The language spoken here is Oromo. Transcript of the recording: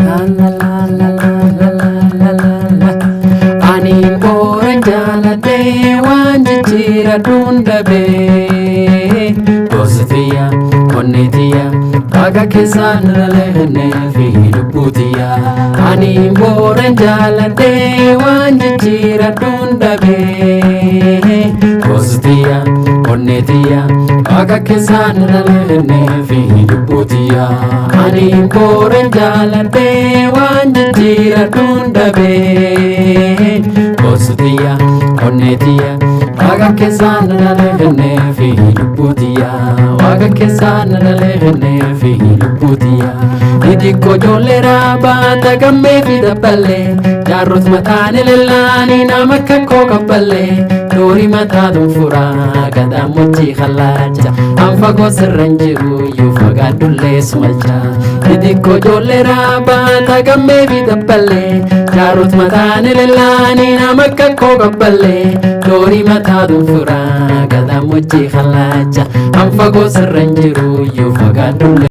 La la la la la la la la la. Ani oranjala de wanjira dunda be. Positia, onetia, aga kesan lehne fi duputia. Ani oranjala de wanjira dunda be. Positia, onetia, aga kesan lehne fi duputia. Ani oranjala de wanjira dunda be. Positia, onetia, aga kesan lehne fi duputia. Aga kesan lehne fi duputia. Idiko jolera bata gamme fi daballe. Jarrut matane lelani namaka koka balle. Dori mata fura kada muti khalaja. Anfago sirranjiru yufaga dulle smalja. Idiko jolera bata gamme fi daballe. Jarrut matane lelani namaka koka balle. Dori mata fura kada muti khalaja. Anfago sirranjiru yufaga dulle